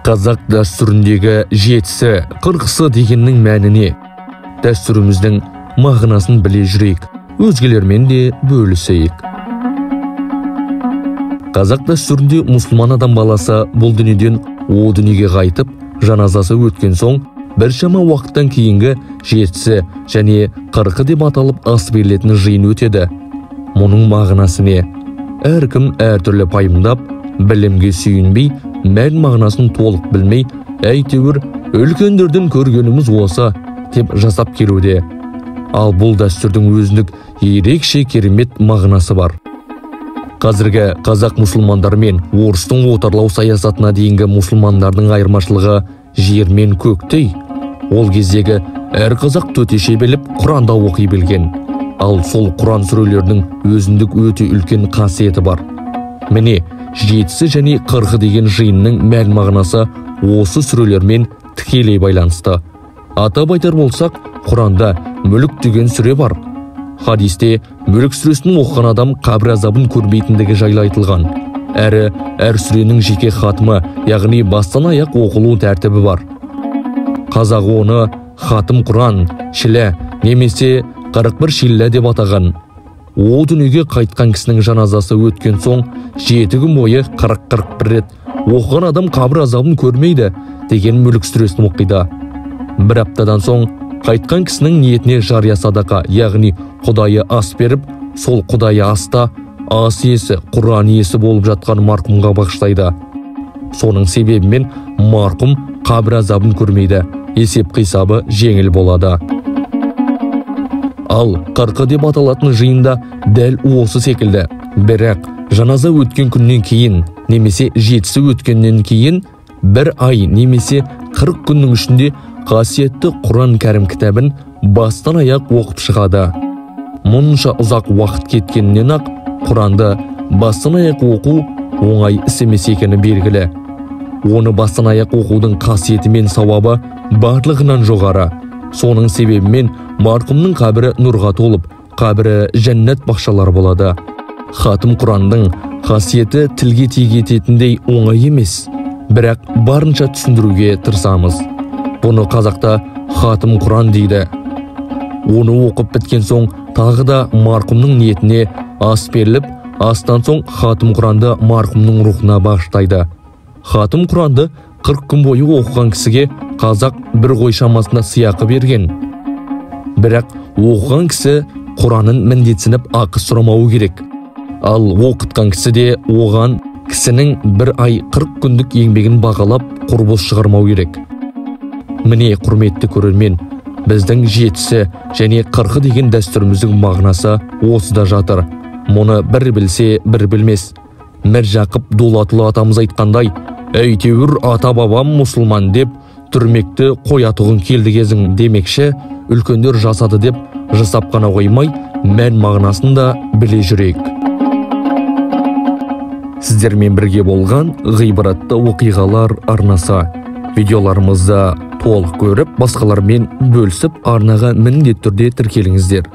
Қазақ дәстүріндегі жетісі, қырқысы дегеннің мәніне, дәстүріміздің мағынасын біле жүрейік, өзгелермен де бөлісейік. Қазақ дәстүрінде мұсылман адам баласы бұл дүниеден о дүниеге қайтып, жаназасы өткен соң, біршама уақыттан кейінгі жетісі және қырқы деп аталып ас берілетін жиын өтеді. Мұның мағынасы не? Әркім әртүрлі пайымдап, білімге сүйінбей, мән мағынасын толық білмей, әйтеуір үлкендерден көргеніміз осы деп жасап келуде. Ал бұл дәстүрдің өзіндік ерекше керемет мағынасы бар. Қазіргі қазақ мұсылмандары мен орыстың отарлау саясатына дейінгі мұсылмандардың айырмашылығы жер мен көктей. Ол кездегі әр қазақ төтеше біліп, Құранда оқи білген. Ал сол Құран сүрелерінің өзіндік өте үлкен қасиеті бар. Міне, жетісі және қырқы деген жиынның мән мағынасы осы сүрелермен тікелей байланысты. Атап айтар болсақ, Құранда Мүлік деген сүре бар. Хадисте Мүлік сүресін оқыған адам қабір азабын көрмейтіндігі жайлы айтылған. Әрі әр сүренің жеке хатымы, яғни бастан аяқ оқылу тәртібі бар. Қазақ оны хатым Құран, шілә немесе 41 шиллә деп атаған. О дүниеге қайтқан кісінің жаназасы өткен соң, 7 күн бойы 40-41 рет оқыған адам қабір азабын көрмейді деген Мүлік сүресін оқиды. Бір аптадан соң қайтқан кісінің ниетіне жария садақа, яғни Құдайы ас беріп, сол Құдайы аста ас иесі, Құран иесі болып жатқан марқұмға бағыштайды. Соның себебімен марқұм қабір азабын көрмейді, есеп қисабы жеңіл болады. Ал қырқы деп аталатын жиында дәл осы секілді. Бірақ жаназа өткен күннен кейін немесе жетісі өткеннен кейін 1 ай немесе 40 күннің ішінде қасиетті Құран кәрім кітабын бастан аяқ оқып шығады. Мұнша ұзақ уақыт кеткеннен ақ Құранды бастан аяқ оқу оңай іс емес екені белгілі. Оны бастан аяқ оқудың қасиеті мен сауабы барлығынан жоғары. Соның себебімен марқұмның қабірі нұрға толып, қабірі жәннат бақшалар болады. Хатым Құрандың қасиеті тілге тиек ететіндей оңай емес, бірақ барынша түсіндіруге тырысамыз. Бұны қазақта хатым Құран дейді. Оны оқып біткен соң тағы да марқұмның ниетіне ас беріліп, астан соң хатым Құранды марқұмның рухына бағыштайды. Хатым Құранды 40 күн бойы оқыған кісіге қазақ бір қой шамасында сыйақы берген. Бірақ оқыған кісі Құранын міндетсініп ақы сұрамауы керек. Ал оқытқан кісі де оған кісінің 1 ай 40 күндік еңбегін бағалап құрбыс шығармау керек. Міне, құрметті көрермен, біздің жетісі және қырқы деген дәстүріміздің мағынасы осыда жатыр. Мұны бір білсе, бір білмес. Міржақып Дулатұлы атамыз айтқандай, әйтеуір ата-бабам мұсылман деп, түрмекті қоятұғын келді кезің демекші, үлкендер жасады деп жасап қана қоймай, мән мағынасын да біле жүрейік. Сіздермен бірге болған ғибратты оқиғалар арнасы. Видеоларымызды толық көріп, басқалармен бөлісіп, арнаға міндетті түрде тіркеліңіздер.